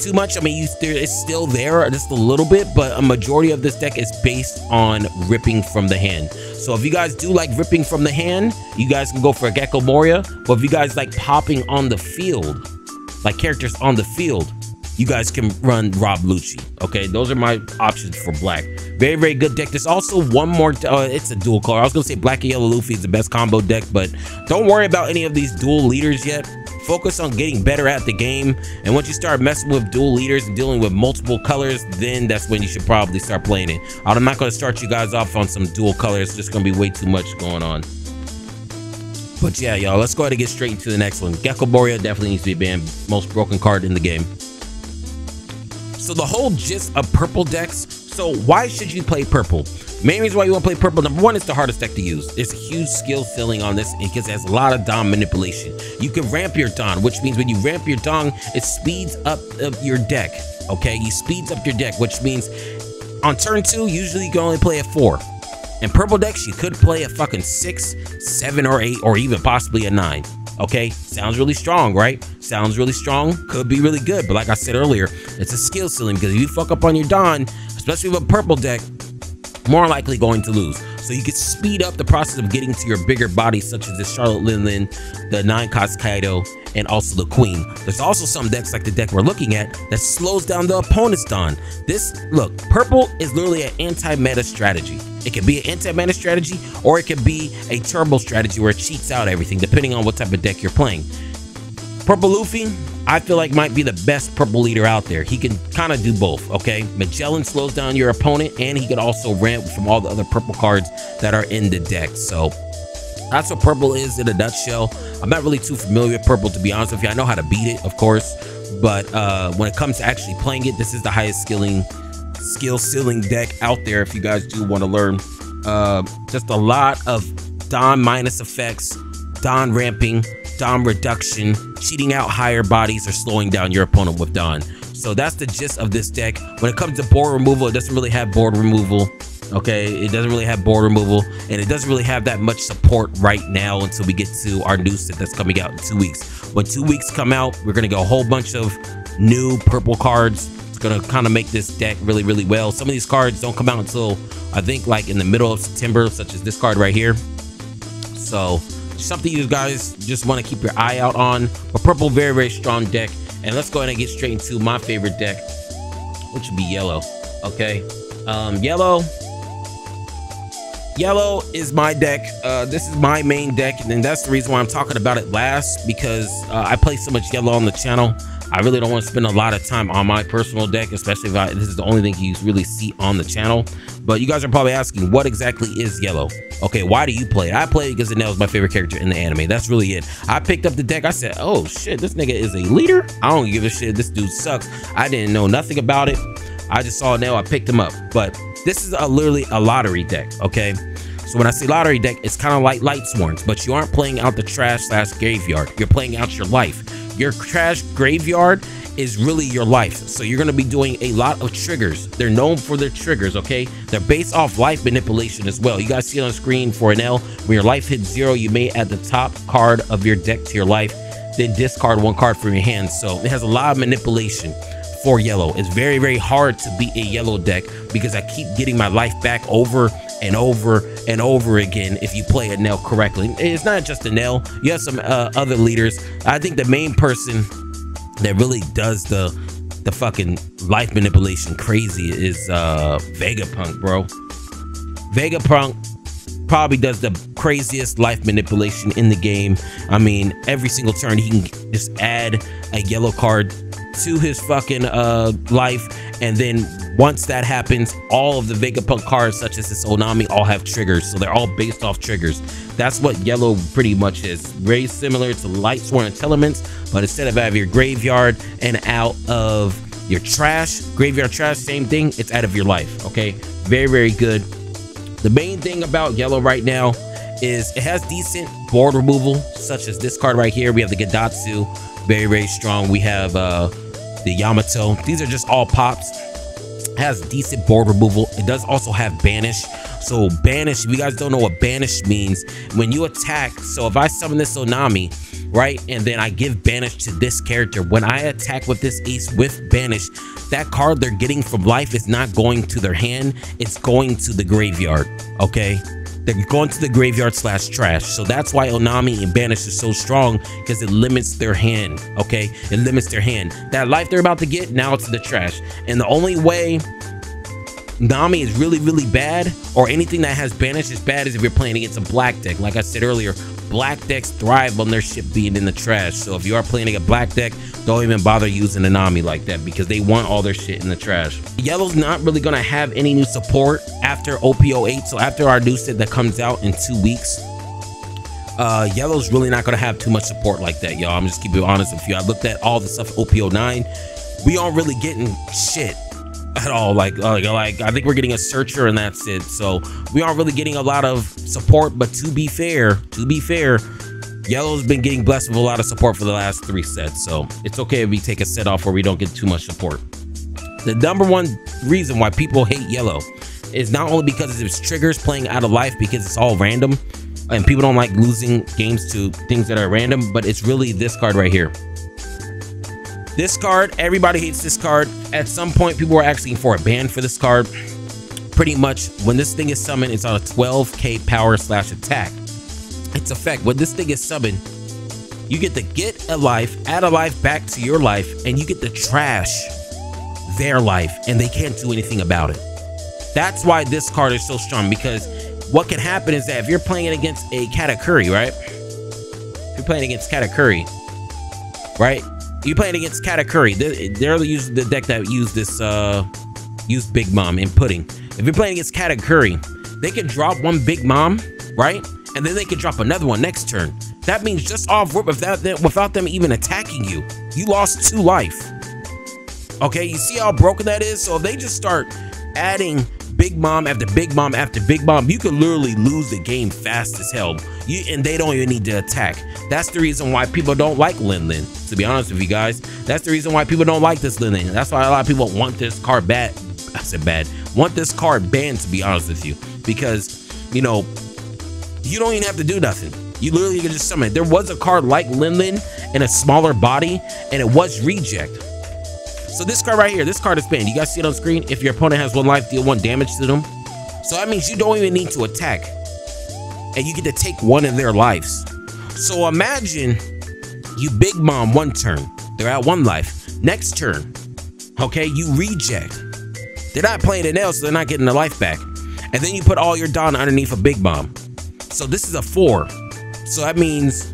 I mean, it's still there just a little bit, but a majority of this deck is based on ripping from the hand. So if you guys do like ripping from the hand, you guys can go for a Gecko Moria. But if you guys like popping on the field, like characters on the field, you guys can run Rob Lucci. Okay, those are my options for black. Very, very good deck. There's also one more. It's a dual color. I was gonna say black and yellow Luffy is the best combo deck, but don't worry about any of these dual leaders yet. Focus on getting better at the game, and once you start messing with dual leaders and dealing with multiple colors, then that's when you should probably start playing it. I'm not going to start you guys off on some dual colors. It's just going to be way too much going on. But yeah, y'all, let's go ahead and get straight into the next one. Gecko Moria definitely needs to be banned. Most broken card in the game. So the whole gist of purple decks. So why should you play purple? Main reason why you want to play purple, number one, it's the hardest deck to use. There's a huge skill ceiling on this because it has a lot of Don manipulation. You can ramp your Don, which means when you ramp your Don, it speeds up your deck. Okay, you speeds up your deck, which means on turn 2, usually you can only play a 4. In purple decks, you could play a fucking 6, 7, or 8, or even possibly a 9. Okay, sounds really strong, right? Sounds really strong, could be really good, but like I said earlier, it's a skill ceiling because if you fuck up on your Don, especially with a purple deck, more likely going to lose. So you can speed up the process of getting to your bigger bodies, such as the Charlotte Linlin, the 9-cost Kaido, and also the Queen. There's also some decks like the deck we're looking at that slows down the opponent's Don. Look, purple is literally an anti-meta strategy. It can be an anti-meta strategy, or it can be a turbo strategy where it cheats out everything, depending on what type of deck you're playing. Purple Luffy, I feel like might be the best purple leader out there. He can kind of do both, okay? Magellan slows down your opponent, and he can also ramp from all the other purple cards that are in the deck. So that's what purple is in a nutshell. I'm not really too familiar with purple, to be honest with you. I know how to beat it, of course, but when it comes to actually playing it, this is the highest skill ceiling deck out there if you guys do want to learn. Just a lot of Don minus effects, Don ramping, Don reduction, cheating out higher bodies, or slowing down your opponent with Don. So that's the gist of this deck. When it comes to board removal, it doesn't really have board removal. Okay, it doesn't really have board removal, and it doesn't really have that much support right now until we get to our new set that's coming out in 2 weeks. When 2 weeks come out, we're gonna get a whole bunch of new purple cards. It's gonna kind of make this deck really, really well. Some of these cards don't come out until I think like in the middle of September, such as this card right here. So something you guys just want to keep your eye out on. But purple, very, very strong deck. And let's go ahead and get straight into my favorite deck, which would be yellow. Okay, yellow is my deck. This is my main deck, and that's the reason why I'm talking about it last, because I play so much yellow on the channel. I really don't want to spend a lot of time on my personal deck, especially if this is the only thing you really see on the channel. But you guys are probably asking, what exactly is yellow? Okay, why do you play it? I play it because Enel is my favorite character in the anime. That's really it. I picked up the deck. I said, oh shit, this nigga is a leader? I don't give a shit. This dude sucks. I didn't know nothing about it. I just saw Enel. I picked him up. But this is literally a lottery deck, okay? So when I say lottery deck, it's kind of like Light Sworns, but you aren't playing out the trash / graveyard. You're playing out your life. Your trash graveyard is really your life. So you're going to be doing a lot of triggers. They're known for their triggers, okay? They're based off life manipulation as well. You guys see it on screen for Enel. When your life hits 0, you may add the top card of your deck to your life, then discard 1 card from your hand. So it has a lot of manipulation for yellow. It's very, very hard to beat a yellow deck because I keep getting my life back over and over and over again if you play Enel correctly. It's not just Enel. You have some other leaders. I think the main person that really does the fucking life manipulation crazy is Vegapunk, bro. Vegapunk probably does the craziest life manipulation in the game. I mean, every single turn he can just add a yellow card to his fucking life, and then once that happens, all of the Vegapunk cards such as this Onami all have triggers, so they're all based off triggers. That's what yellow pretty much is. Very similar to Light Sworn and Telements, but instead of out of your graveyard and out of your trash, graveyard trash, same thing, it's out of your life. Okay, very, very good. The main thing about yellow right now is it has decent board removal, such as this card right here. We have the Gadatsu, very, very strong. We have the Yamato. These are just all pops. It has decent board removal. It does also have banish. So banish, if you guys don't know what banish means, when you attack, so if I summon this Onami, right, and then I give banish to this character, when I attack with this ace with banish, that card they're getting from life is not going to their hand, it's going to the graveyard. Okay, they're going to the graveyard slash trash. So that's why Onami and banish is so strong, because it limits their hand. Okay, it limits their hand. That life they're about to get, now it's the trash. And the only way Nami is really, really bad, or anything that has banish is bad, is if you're playing against a black deck. Like I said earlier, black decks thrive on their shit being in the trash. So if you are playing a black deck, don't even bother using a Nami like that, because they want all their shit in the trash. Yellow's not really gonna have any new support after OP08. So after our new set that comes out in 2 weeks, Yellow's really not gonna have too much support like that, y'all. I'm just keeping it honest with you. I looked at all the stuff OP09. We aren't really getting shit at all. Like I think we're getting a searcher and that's it. So we aren't really getting a lot of support. But to be fair, Yellow's been getting blessed with a lot of support for the last 3 sets. So it's okay if we take a set off where we don't get too much support. The number one reason why people hate Yellow is not only because of its triggers playing out of life, because it's all random and people don't like losing games to things that are random, but it's really this card right here. This card, everybody hates this card. At some point, people were asking for a ban for this card. Pretty much, when this thing is summoned, it's on a 12k power slash attack. Its effect, when this thing is summoned, you get to get a life, add a life back to your life, and you get to trash their life, and they can't do anything about it. That's why this card is so strong, because what can happen is that if you're playing it against a Katakuri, right? If you're playing against Katakuri, right? You're playing against Katakuri. They're using the deck that used this, used Big Mom in Pudding. If you're playing against Katakuri, they can drop one Big Mom, right? And then they can drop another one next turn. That means just off rip, without them even attacking you, you lost 2 life. Okay, you see how broken that is? So if they just start adding Big Mom after Big Mom after Big Mom, you can literally lose the game fast as hell. And they don't even need to attack. That's the reason why people don't like Lin Lin, to be honest with you guys. That's the reason why people don't like this Lin Lin. That's why a lot of people want this card bad. I said bad. Want this card banned, to be honest with you. Because, you know, you don't even have to do nothing. You literally can just summon it. There was a card like Lin Lin in a smaller body, and it was reject. So this card right here, this card is banned. You guys see it on screen? If your opponent has 1 life, deal 1 damage to them. So that means you don't even need to attack, and you get to take 1 of their lives. So imagine you Big Mom 1 turn, they're at 1 life. Next turn, okay, you reject. They're not playing it else, so they're not getting the life back. And then you put all your Dawn underneath a Big Mom. So this is a 4. So that means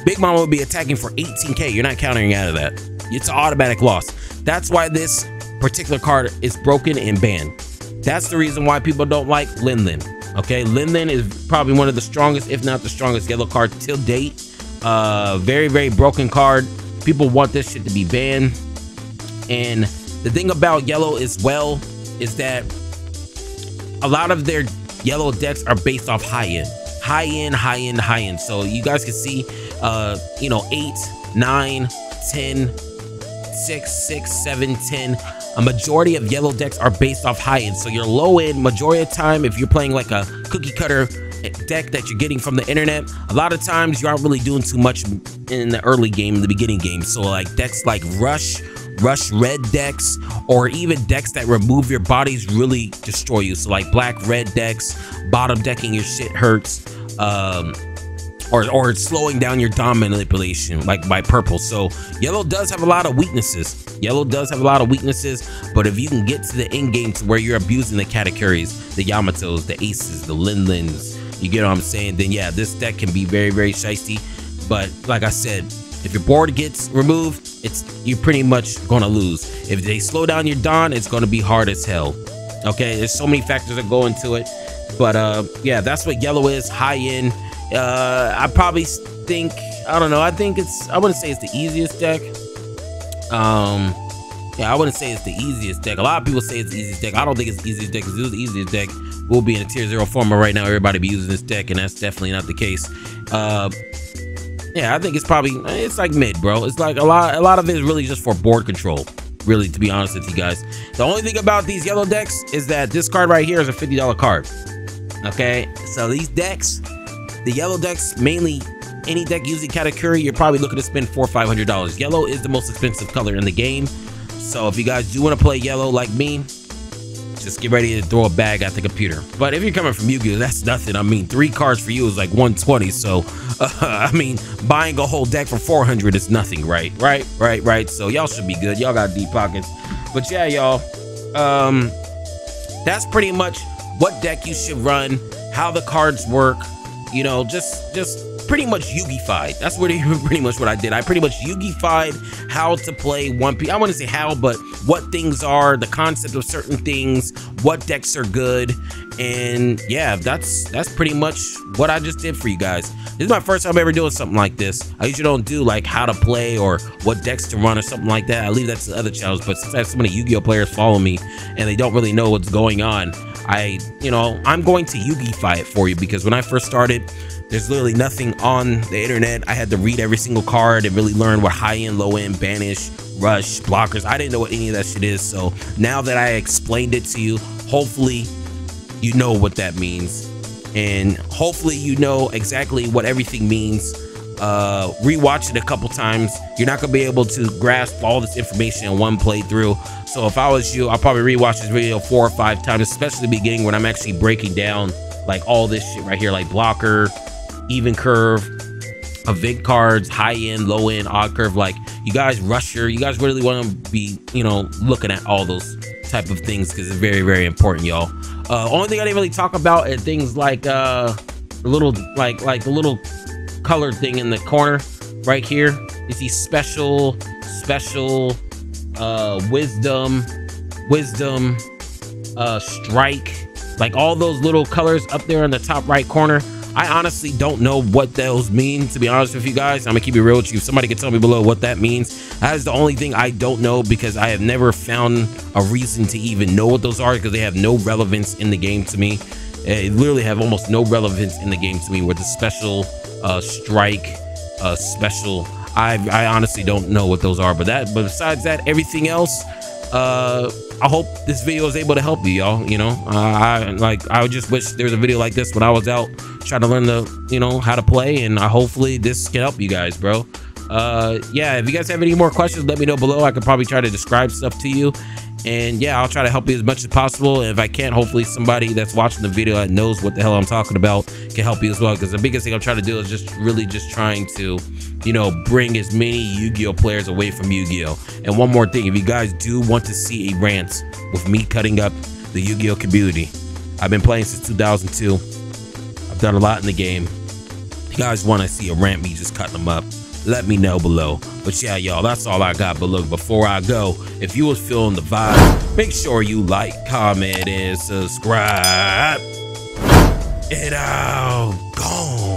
Big Mom will be attacking for 18k. You're not countering out of that. It's an automatic loss. That's why this particular card is broken and banned. That's the reason why people don't like Lin Lin. Okay, Lin Lin is probably one of the strongest, if not the strongest, yellow card till date. Very, very broken card. People want this shit to be banned. And the thing about yellow as well is that a lot of their yellow decks are based off high end. So you guys can see, you know, 8, 9, 10, 6, 7, 10. A majority of yellow decks are based off high end. So your low end, majority of the time, if you're playing like a cookie cutter deck that you're getting from the internet, a lot of times you aren't really doing too much in the early game, in the beginning game. So like decks like Rush red decks, or even decks that remove your bodies really destroy you. So like black red decks, bottom decking your shit hurts, or slowing down your Dawn manipulation, like by purple. So yellow does have a lot of weaknesses. But if you can get to the end game to where you're abusing the Katakuris, the Yamatos, the Aces, the Lin Lins, you get what I'm saying, then yeah, this deck can be very, very shicey. But like I said, if your board gets removed, you're pretty much gonna lose. If they slow down your Dawn, it's gonna be hard as hell. Okay, there's so many factors that go into it. But yeah, that's what yellow is, high end. I probably think, I don't know, I wouldn't say it's the easiest deck. Yeah, I wouldn't say it's the easiest deck. A lot of people say it's the easiest deck. I don't think it's the easiest deck, because if it was the easiest deck, we'll be in a tier 0 format right now. Everybody be using this deck, and that's definitely not the case. Yeah, I think it's like mid, bro. It's like a lot of it is really just for board control, really, to be honest with you guys. The only thing about these yellow decks is that this card right here is a $50 card. Okay, so these decks, the yellow decks, mainly any deck using Katakuri, you're probably looking to spend $400 or $500. Yellow is the most expensive color in the game. So if you guys do want to play yellow like me, just get ready to throw a bag at the computer. But if you're coming from Yu-Gi-Oh, that's nothing. I mean, 3 cards for you is like 120. So I mean, buying a whole deck for 400 is nothing, right? Right. So y'all should be good. Y'all got deep pockets. But yeah, y'all, that's pretty much what deck you should run, how the cards work, you know, just pretty much Yu-Gi-fied. That's pretty much what I did. I pretty much Yu-Gi-fied how to play One Piece. I wouldn't say how, but what things are, the concept of certain things, what decks are good. And yeah, that's pretty much what I just did for you guys. This is my first time ever doing something like this. I usually don't do like how to play or what decks to run or something like that. I leave that to the other channels, but since I have so many Yu-Gi-Oh players follow me and they don't really know what's going on, I'm going to Yu-Gi-Fi it for you, because when I first started, there's literally nothing on the internet. I had to read every single card and really learn what high end, low end, banish, rush, blockers. I didn't know what any of that shit is. So now that I explained it to you, hopefully you know what that means. And hopefully you know exactly what everything means. Rewatch it a couple times. You're not gonna be able to grasp all this information in one playthrough. So if I was you, I'll probably rewatch this video 4 or 5 times, especially the beginning when I'm actually breaking down like all this shit right here, like blocker, even curve, event cards, high end, low end, odd curve. Like, you guys rusher, you guys really want to be, looking at all those type of things, because it's very, very important, y'all. Only thing I didn't really talk about are things like the little the little colored thing in the corner right here. You see special wisdom, strike, like all those little colors up there in the top right corner. I honestly don't know what those mean, to be honest with you guys. I'm gonna keep it real with you. If somebody can tell me below what that means. That is the only thing I don't know, because I have never found a reason to even know what those are, because they have no relevance in the game to me. They literally have almost no relevance in the game to me, with the special strike, special. I honestly don't know what those are, but besides that, everything else, I hope this video was able to help you, y'all. I just wish there was a video like this when I was out trying to learn how to play, and hopefully this can help you guys, bro. Yeah, if you guys have any more questions, let me know below. I could probably try to describe stuff to you, and yeah, I'll try to help you as much as possible. And if I can't, hopefully somebody that's watching the video that knows what the hell I'm talking about can help you as well, because the biggest thing I'm trying to do is just trying to bring as many Yu-Gi-Oh players away from Yu-Gi-Oh. And one more thing, if you guys do want to see a rant with me cutting up the Yu-Gi-Oh community, I've been playing since 2002. I've done a lot in the game. If you guys want to see a rant me just cutting them up, let me know below. But yeah, y'all, that's all I got. But look, before I go, if you was feeling the vibe, make sure you like, comment, and subscribe. And I'm gone.